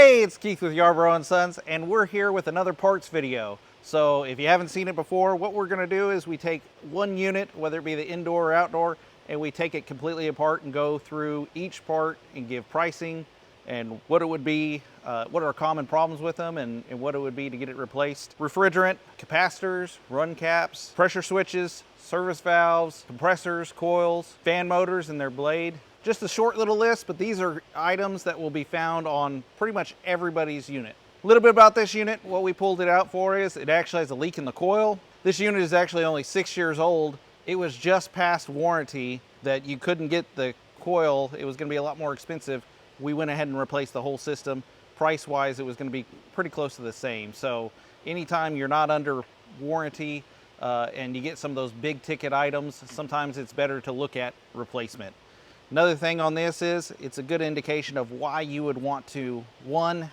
Hey, it's Keith with Yarbrough & Sons, and we're here with another parts video. So if you haven't seen it before, what we're gonna do is we take one unit, whether it be the indoor or outdoor, and we take it completely apart and go through each part and give pricing and what it would be, what are common problems with them, and what it would be to get it replaced. Refrigerant, capacitors, run caps, pressure switches, service valves, compressors, coils, fan motors and their blade. Just a short little list, but these are items that will be found on pretty much everybody's unit. A little bit about this unit, what we pulled it out for is it actually has a leak in the coil. This unit is actually only 6 years old. It was just past warranty that you couldn't get the coil. It was gonna be a lot more expensive. We went ahead and replaced the whole system. Price-wise, it was gonna be pretty close to the same. So anytime you're not under warranty and you get some of those big ticket items, sometimes it's better to look at replacement. Another thing on this is it's a good indication of why you would want to, one,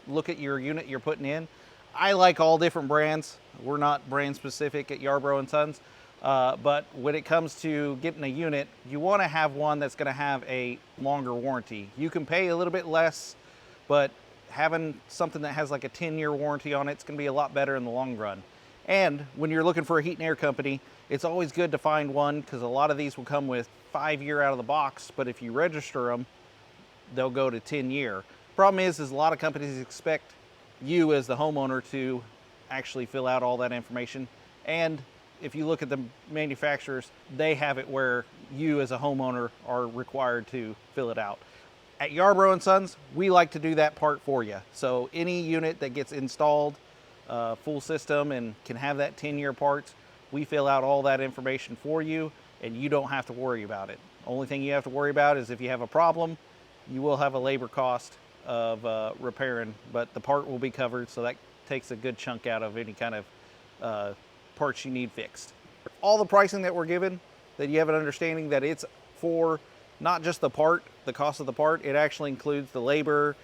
look at your unit you're putting in. I like all different brands. We're not brand specific at Yarbrough & Sons, but when it comes to getting a unit, you want to have one that's going to have a longer warranty. You can pay a little bit less, but having something that has like a 10-year warranty on it's going to be a lot better in the long run. And when you're looking for a heat and air company, it's always good to find one because a lot of these will come with 5-year out of the box, but if you register them, they'll go to 10-year. Problem is a lot of companies expect you as the homeowner to actually fill out all that information. And if you look at the manufacturers, they have it where you as a homeowner are required to fill it out. At Yarbrough & Sons, we like to do that part for you. So any unit that gets installed, full system and can have that 10-year parts, we fill out all that information for you and you don't have to worry about it. Only thing you have to worry about is if you have a problem, you will have a labor cost of repairing, but the part will be covered, so that takes a good chunk out of any kind of parts you need fixed. All the pricing that we're given, that you have an understanding that it's for not just the part, the cost of the part, it actually includes the labor,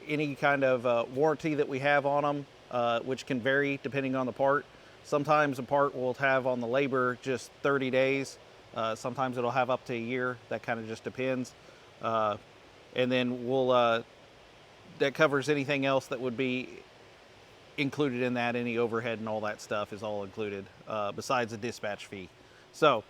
any kind of warranty that we have on them, which can vary depending on the part. Sometimes a part will have on the labor just 30 days. Sometimes it'll have up to a year. That kind of just depends. And then that covers anything else that would be included in that. Any overhead and all that stuff is all included, besides the dispatch fee. So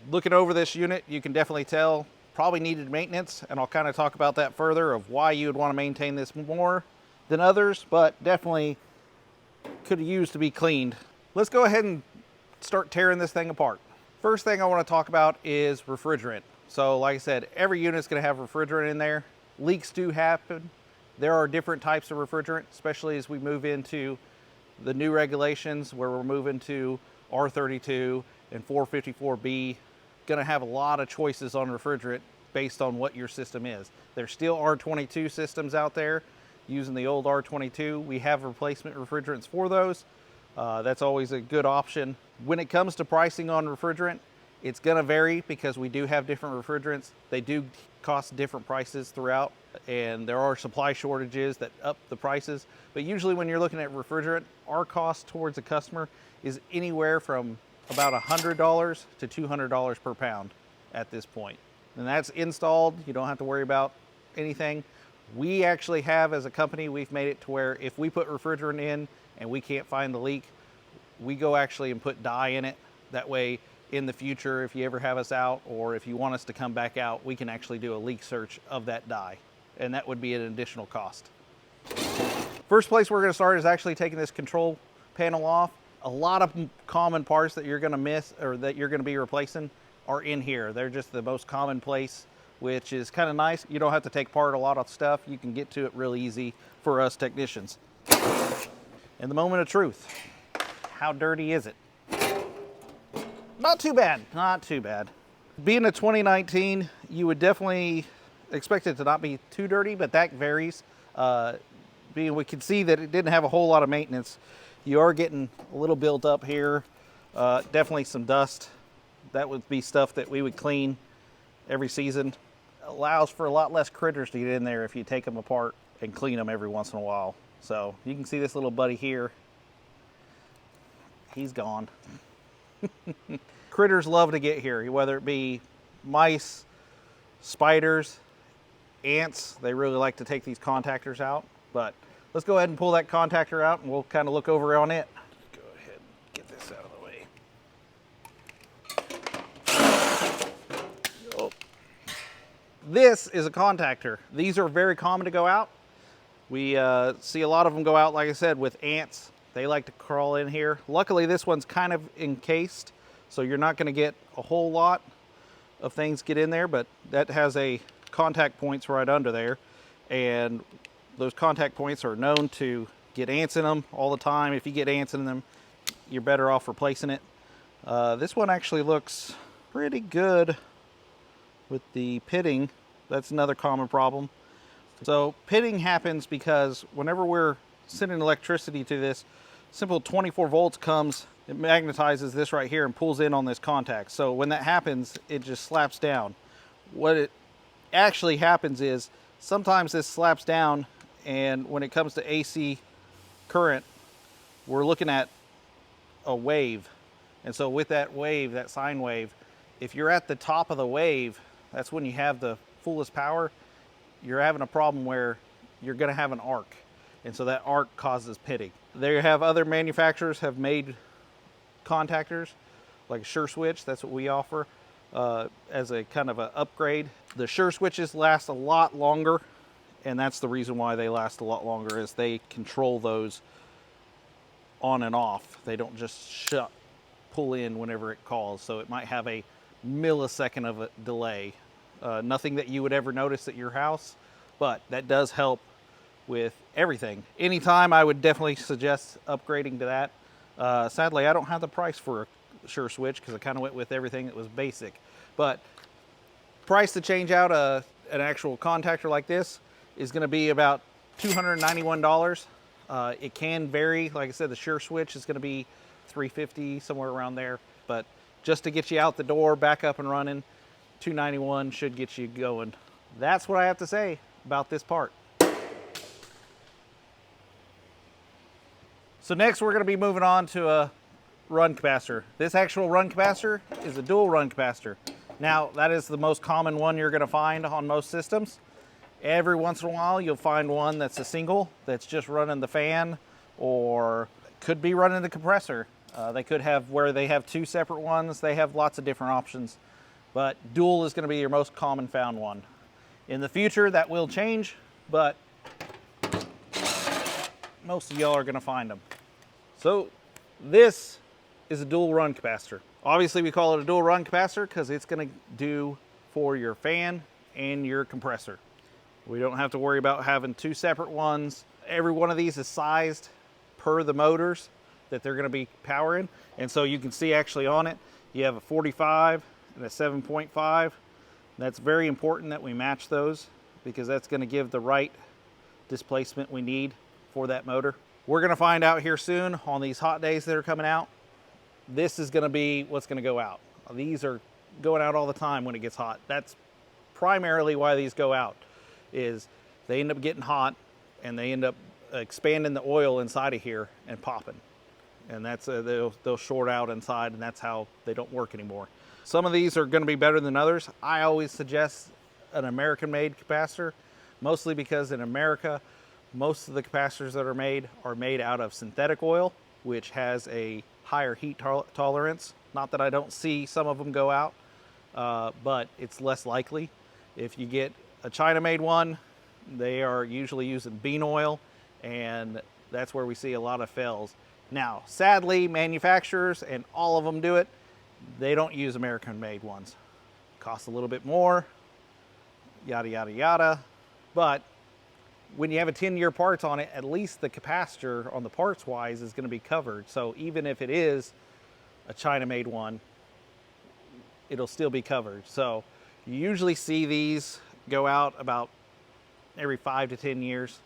looking over this unit, you can definitely tell probably needed maintenance, and I'll kind of talk about that further of why you would want to maintain this more than others, but definitely could have used to be cleaned. Let's go ahead and start tearing this thing apart. First thing I want to talk about is refrigerant. So like I said, every unit's going to have refrigerant in there. Leaks do happen. There are different types of refrigerant, especially as we move into the new regulations where we're moving to R32 and 454B. Going to have a lot of choices on refrigerant based on what your system is. There's still R22 systems out there using the old R22. We have replacement refrigerants for those. That's always a good option. When it comes to pricing on refrigerant, it's gonna vary because we do have different refrigerants. They do cost different prices throughout, and there are supply shortages that up the prices. But usually when you're looking at refrigerant, our cost towards a customer is anywhere from about $100 to $200 per pound at this point. And that's installed. You don't have to worry about anything. We actually have, as a company, we've made it to where if we put refrigerant in and we can't find the leak, we go actually and put dye in it. That way, in the future, if you ever have us out or if you want us to come back out, we can actually do a leak search of that dye. And that would be an additional cost. First place we're gonna start is actually taking this control panel off. A lot of common parts that you're gonna miss or that you're gonna be replacing are in here. They're just the most common place, which is kind of nice. You don't have to take apart a lot of stuff. You can get to it real easy for us technicians. And the moment of truth. How dirty is it? Not too bad, not too bad. Being a 2019, you would definitely expect it to not be too dirty, but that varies. Being we can see that it didn't have a whole lot of maintenance. You are getting a little built up here. Definitely some dust. That would be stuff that we would clean every season. Allows for a lot less critters to get in there if you take them apart and clean them every once in a while. So you can see this little buddy here. He's gone. Critters love to get here, whether it be mice, spiders, ants, they really like to take these contactors out. But let's go ahead and pull that contactor out and we'll kind of look over on it. Go ahead and get this out of the way. Oh. This is a contactor. These are very common to go out. We see a lot of them go out, like I said, with ants. They like to crawl in here. Luckily, this one's kind of encased, so you're not going to get a whole lot of things get in there, but that has a contact points right under there. And those contact points are known to get ants in them all the time. If you get ants in them, you're better off replacing it. This one actually looks pretty good with the pitting. That's another common problem. So pitting happens because whenever we're sending electricity to this, simple 24 volts comes, it magnetizes this right here and pulls in on this contact. So when that happens, it just slaps down. What it actually happens is sometimes this slaps down, and when it comes to AC current, we're looking at a wave. And so with that wave, that sine wave, if you're at the top of the wave, that's when you have the fullest power. You're having a problem where you're going to have an arc, and so that arc causes pitting. There have other manufacturers have made contactors like a Sure Switch. That's what we offer as a kind of an upgrade. The Sure Switches last a lot longer, and that's the reason why they last a lot longer, is they control those on and off. They don't just pull in whenever it calls, so it might have a millisecond of a delay. Nothing that you would ever notice at your house, but that does help with everything. Anytime, I would definitely suggest upgrading to that. Sadly, I don't have the price for a Sure Switch because I kind of went with everything that was basic. But price to change out an actual contactor like this is going to be about $291. It can vary. Like I said, the Sure Switch is going to be $350, somewhere around there. But just to get you out the door, back up and running, $291 should get you going. That's what I have to say about this part. So next we're going to be moving on to a run capacitor. This actual run capacitor is a dual run capacitor. Now that is the most common one you're going to find on most systems. Every once in a while you'll find one that's a single, that's just running the fan, or could be running the compressor. They could have where they have two separate ones. They have lots of different options. But dual is going to be your most common found one. In the future, that will change, but most of y'all are going to find them. So this is a dual run capacitor. Obviously, we call it a dual run capacitor because it's going to do for your fan and your compressor. We don't have to worry about having two separate ones. Every one of these is sized per the motors that they're going to be powering. And so you can see actually on it, you have a 45 and a 7.5. That's very important that we match those because that's going to give the right displacement we need for that motor. We're going to find out here soon on these hot days that are coming out. This is going to be what's going to go out. These are going out all the time when it gets hot. That's primarily why these go out, is they end up getting hot and they end up expanding the oil inside of here and popping. And that's they'll short out inside, and that's how they don't work anymore. Some of these are going to be better than others. I always suggest an American-made capacitor, mostly because in America, most of the capacitors that are made out of synthetic oil, which has a higher heat tolerance. Not that I don't see some of them go out, but it's less likely. If you get a China-made one, they are usually using bean oil, and that's where we see a lot of fails. Now, sadly, manufacturers, and all of them do it, they don't use American-made ones. Costs a little bit more, yada, yada, yada. But when you have a 10-year parts on it, at least the capacitor on the parts-wise is going to be covered. So even if it is a China-made one, it'll still be covered. So you usually see these go out about every 5 to 10 years.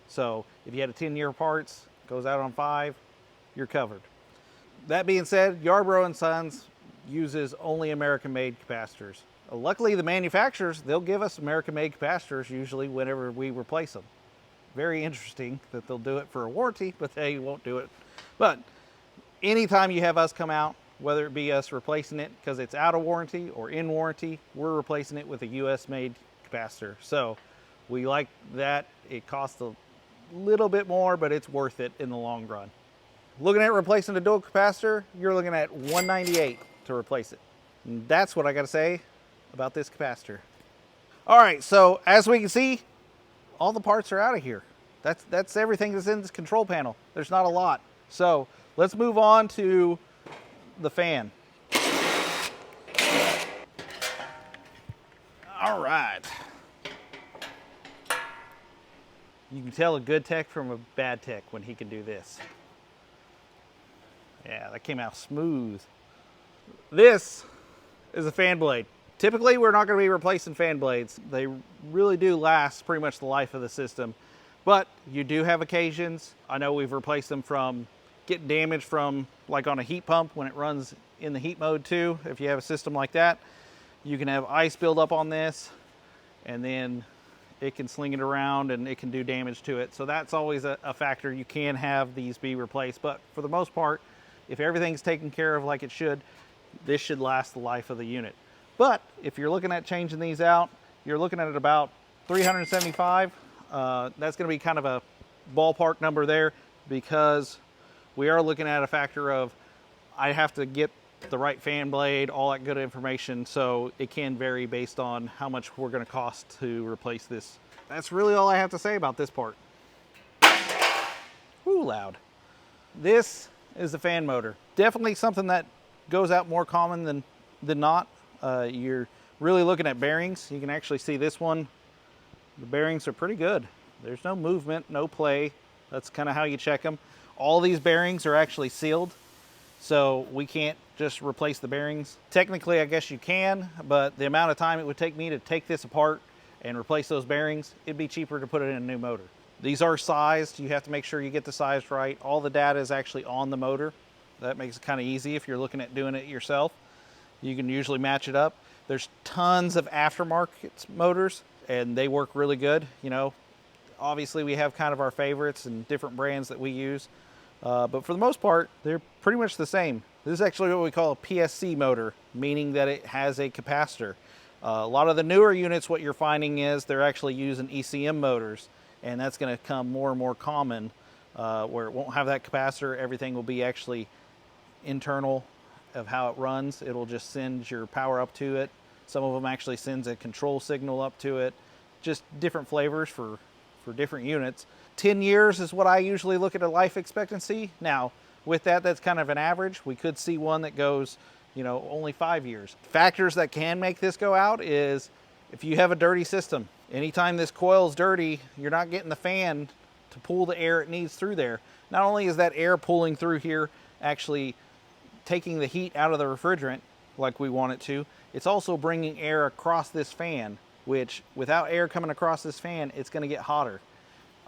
So if you had a 10-year parts, goes out on 5, you're covered. That being said, Yarbrough & Sons uses only American-made capacitors. Luckily, the manufacturers, they'll give us American-made capacitors usually whenever we replace them. Very interesting that they'll do it for a warranty, but they won't do it. But anytime you have us come out, whether it be us replacing it because it's out of warranty or in warranty, we're replacing it with a US-made capacitor. So We like that. It costs a little bit more, but it's worth it in the long run. Looking at replacing the dual capacitor, you're looking at $198 to replace it. And that's what I got to say about this capacitor. All right, so as we can see, all the parts are out of here. That's everything that's in this control panel. There's not a lot. So let's move on to the fan. All right. You can tell a good tech from a bad tech when he can do this. Yeah, that came out smooth. This is a fan blade. Typically, we're not going to be replacing fan blades. They really do last pretty much the life of the system. But you do have occasions. I know we've replaced them from getting damaged from, like on a heat pump when it runs in the heat mode too. If you have a system like that, you can have ice build up on this, and then it can sling it around and it can do damage to it. So that's always a factor. You can have these be replaced, but for the most part, if everything's taken care of like it should, this should last the life of the unit. But if you're looking at changing these out, you're looking at about $375. That's going to be kind of a ballpark number there, because we are looking at a factor of I have to get the right fan blade, all that good information, so it can vary based on how much we're going to cost to replace this. That's really all I have to say about this part. Whoo, loud. This is the fan motor. Definitely something that goes out more common than not. You're really looking at bearings. You can actually see this one. The bearings are pretty good. There's no movement, no play. That's kind of how you check them. All these bearings are actually sealed, so we can't just replace the bearings. Technically, I guess you can, but the amount of time it would take me to take this apart and replace those bearings, it'd be cheaper to put it in a new motor. These are sized. You have to make sure you get the size right. All the data is actually on the motor. That makes it kind of easy if you're looking at doing it yourself. You can usually match it up. There's tons of aftermarket motors, and they work really good. You know, obviously we have kind of our favorites and different brands that we use, but for the most part, they're pretty much the same. This is actually what we call a PSC motor, meaning that it has a capacitor. A lot of the newer units, what you're finding is they're actually using ECM motors, and that's going to come more and more common, where it won't have that capacitor. Everything will be actually internal of how it runs. It'll just send your power up to it. Some of them actually sends a control signal up to it. Just different flavors for different units. 10 years is what I usually look at a life expectancy. Now, with that, that's kind of an average. We could see one that goes, you know, only 5 years. Factors that can make this go out is if you have a dirty system. Anytime this coil is dirty, you're not getting the fan to pull the air it needs through there. Not only is that air pulling through here actually taking the heat out of the refrigerant like we want it to, it's also bringing air across this fan, which without air coming across this fan, it's going to get hotter.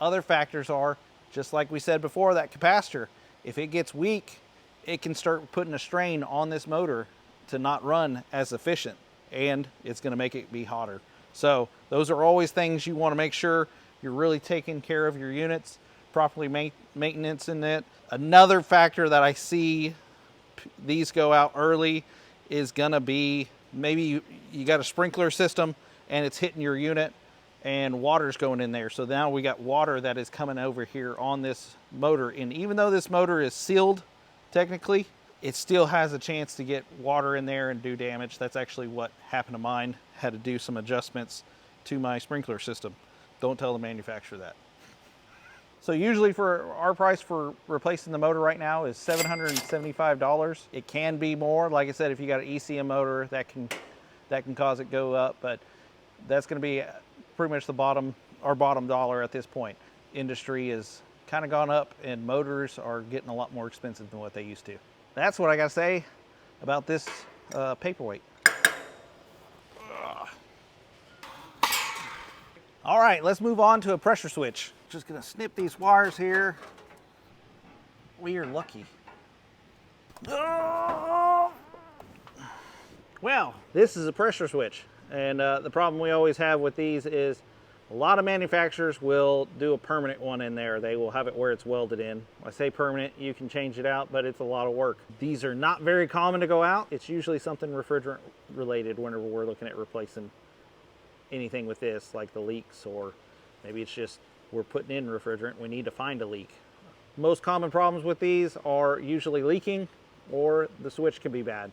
Other factors are, just like we said before, that capacitor. If it gets weak, it can start putting a strain on this motor to not run as efficient, and it's going to make it be hotter. So those are always things you want to make sure you're really taking care of your units, properly maintenance in it. Another factor that I see these go out early is gonna be maybe you got a sprinkler system and it's hitting your unit and water's going in there. So now we got water that is coming over here on this motor. And even though this motor is sealed, technically, it still has a chance to get water in there and do damage. That's actually what happened to mine. Had to do some adjustments to my sprinkler system. Don't tell the manufacturer that. So usually for our price for replacing the motor right now is $775. It can be more. Like I said, if you got an ECM motor, that can cause it go up, but that's going to be pretty much our bottom dollar at this point. Industry has kind of gone up and motors are getting a lot more expensive than what they used to. That's what I got to say about this paperweight. All right, let's move on to a pressure switch. Just gonna snip these wires here. We are lucky. Oh! Well, this is a pressure switch. And the problem we always have with these is a lot of manufacturers will do a permanent one in there. They will have it where it's welded in. When I say permanent, you can change it out, but it's a lot of work. These are not very common to go out. It's usually something refrigerant related whenever we're looking at replacing anything with this, like the leaks or Maybe it's just we're putting in refrigerant, we need to find a leak. Most common problems with these are usually leaking or the switch can be bad.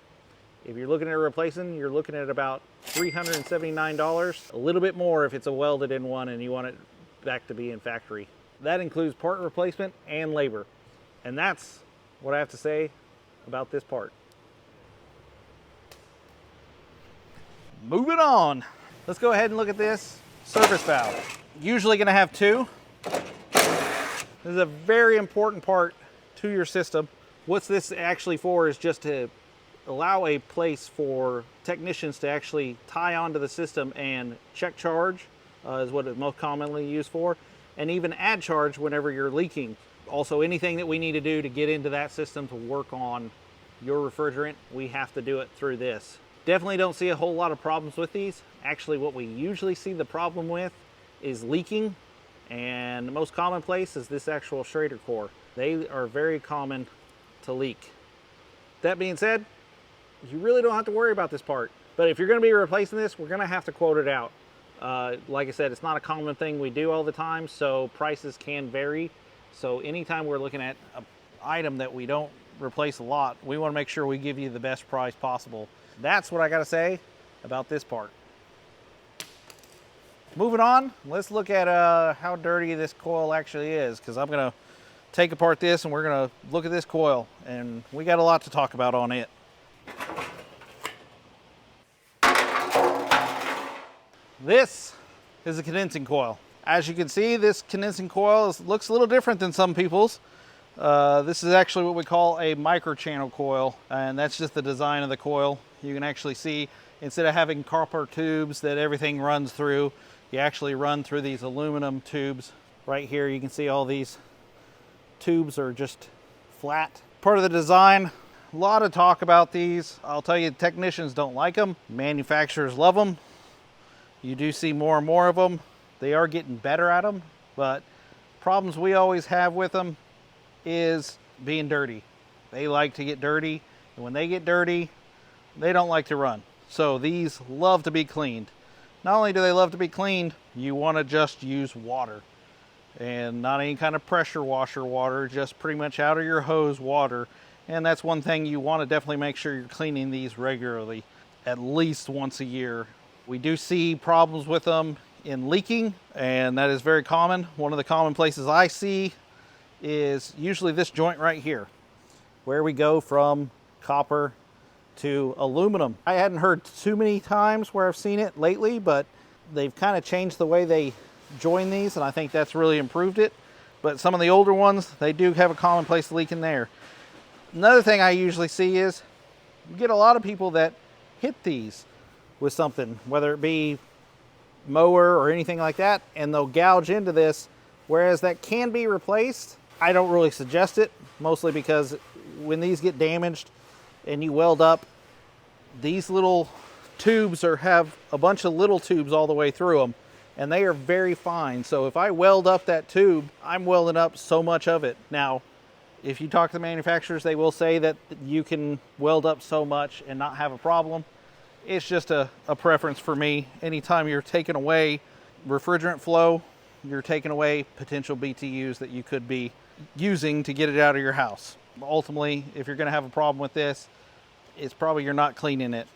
If you're looking at replacing, you're looking at about $379, a little bit more if it's a welded in one and you want it back to be in factory. That includes part replacement and labor. And that's what I have to say about this part. Moving on. Let's go ahead and look at this service valve. Usually gonna have two. This is a very important part to your system. What's this actually for is just to allow a place for technicians to actually tie onto the system and check charge, is what it's most commonly used for, and even add charge whenever you're leaking. Also, anything that we need to do to get into that system to work on your refrigerant, we have to do it through this. Definitely don't see a whole lot of problems with these. Actually, what we usually see the problem with is leaking, and the most common place is this actual Schrader core. They are very common to leak. That being said, you really don't have to worry about this part. But if you're going to be replacing this, we're going to have to quote it out. Like I said, it's not a common thing we do all the time, so prices can vary. So anytime we're looking at an item that we don't replace a lot, we want to make sure we give you the best price possible. That's what I got to say about this part. Moving on, let's look at how dirty this coil actually is, because I'm going to take apart this and we're going to look at this coil, and we got a lot to talk about on it. This is a condensing coil. As you can see, this condensing coil looks a little different than some people's. This is actually what we call a microchannel coil, and that's just the design of the coil. You can actually see, instead of having copper tubes that everything runs through, you actually run through these aluminum tubes. Right here you can see all these tubes are just flat. Part of the design, a lot of talk about these. I'll tell you, technicians don't like them. Manufacturers love them. You do see more and more of them. They are getting better at them, but problems we always have with them is being dirty. They like to get dirty, and when they get dirty, they don't like to run. So these love to be cleaned. Not only do they love to be cleaned, you want to just use water, and not any kind of pressure washer water, just pretty much out of your hose water. And that's one thing you want to definitely make sure you're cleaning these regularly, at least once a year. We do see problems with them in leaking, and that is very common. One of the common places I see is usually this joint right here, where we go from copper to aluminum. I hadn't heard too many times where I've seen it lately, but they've kind of changed the way they join these, and I think that's really improved it. But some of the older ones, they do have a common place leak in there. Another thing I usually see is you get a lot of people that hit these with something, whether it be mower or anything like that, and they'll gouge into this, whereas that can be replaced. I don't really suggest it, mostly because when these get damaged and you weld up, these little tubes have a bunch of little tubes all the way through them, and they are very fine. So if I weld up that tube, I'm welding up so much of it. Now, if you talk to the manufacturers, they will say that you can weld up so much and not have a problem. It's just a preference for me. Anytime you're taking away refrigerant flow, you're taking away potential BTUs that you could be using to get it out of your house. Ultimately, if you're going to have a problem with this, it's probably you're not cleaning it.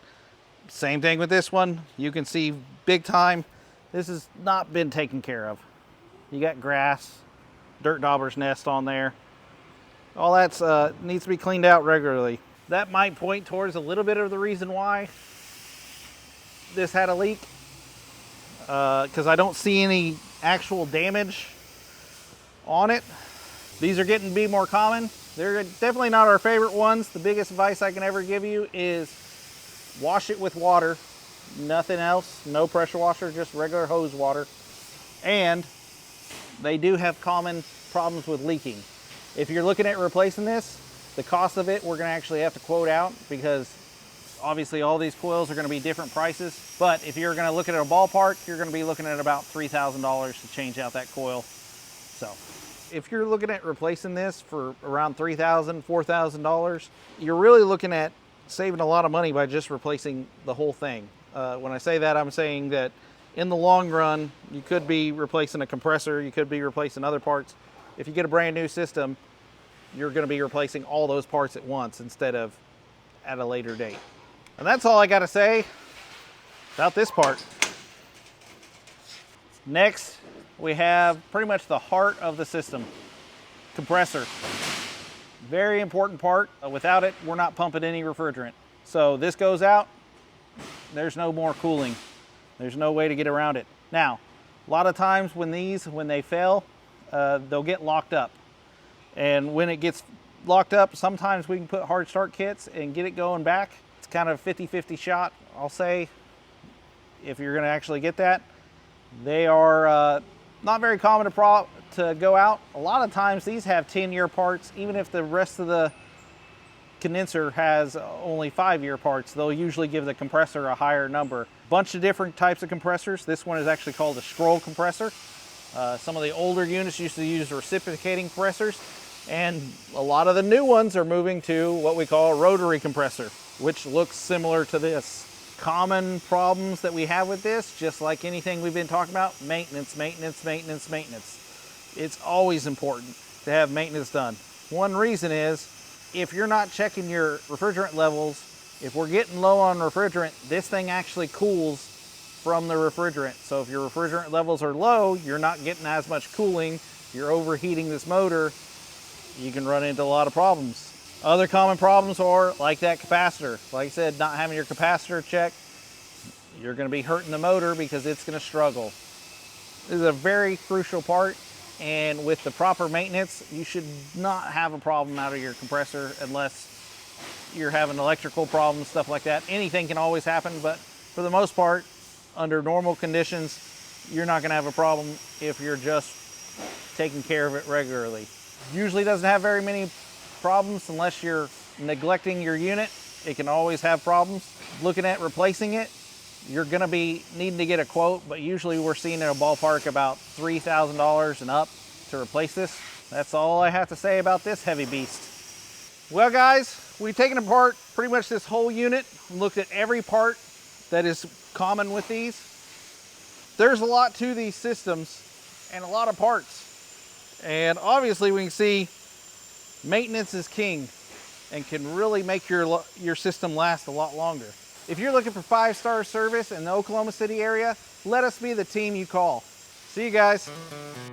Same thing with this one. You can see big time, this has not been taken care of. You got grass, dirt dauber's nest on there. All that's needs to be cleaned out regularly. That might point towards a little bit of the reason why this had a leak, because I don't see any actual damage on it. These are getting to be more common. They're definitely not our favorite ones. The biggest advice I can ever give you is wash it with water, nothing else, no pressure washer, just regular hose water. And they do have common problems with leaking. If you're looking at replacing this, the cost of it we're going to actually have to quote out, because obviously all these coils are going to be different prices. But if you're going to look at a ballpark, you're going to be looking at about $3,000 to change out that coil. So if you're looking at replacing this for around $3,000, $4,000, you're really looking at saving a lot of money by just replacing the whole thing. When I say that, I'm saying that in the long run, you could be replacing a compressor, you could be replacing other parts. If you get a brand new system, you're going to be replacing all those parts at once instead of at a later date. And that's all I got to say about this part. Next, we have pretty much the heart of the system, compressor. Very important part. Without it, we're not pumping any refrigerant. So this goes out, there's no more cooling. There's no way to get around it. Now, a lot of times when they fail, they'll get locked up. And when it gets locked up, sometimes we can put hard start kits and get it going back. It's kind of a 50-50 shot, I'll say, if you're gonna actually get that. They are not very common to go out. A lot of times these have 10-year parts. Even if the rest of the condenser has only 5-year parts, they'll usually give the compressor a higher number. Bunch of different types of compressors. This one is actually called a scroll compressor. Some of the older units used to use reciprocating compressors, and a lot of the new ones are moving to what we call a rotary compressor, which looks similar to this. Common problems that we have with this, just like anything we've been talking about, maintenance, maintenance, maintenance, maintenance. It's always important to have maintenance done. One reason is, if you're not checking your refrigerant levels, if we're getting low on refrigerant, this thing actually cools from the refrigerant. So if your refrigerant levels are low, you're not getting as much cooling, you're overheating this motor, you can run into a lot of problems. Other common problems are like that capacitor. Like I said, not having your capacitor checked, you're going to be hurting the motor because it's going to struggle. This is a very crucial part, and with the proper maintenance, you should not have a problem out of your compressor unless you're having electrical problems, stuff like that. Anything can always happen, but for the most part, under normal conditions, you're not going to have a problem if you're just taking care of it regularly. Usually doesn't have very many problems unless you're neglecting your unit. It can always have problems. Looking at replacing it, you're going to be needing to get a quote, but usually we're seeing in a ballpark about $3,000 and up to replace this. That's all I have to say about this heavy beast. Well guys, we've taken apart pretty much this whole unit, looked at every part that is common with these. There's a lot to these systems and a lot of parts. And obviously we can see maintenance is king and can really make your system last a lot longer. If you're looking for 5-star service in the Oklahoma City area, let us be the team you call. See you guys.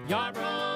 Yarbrough.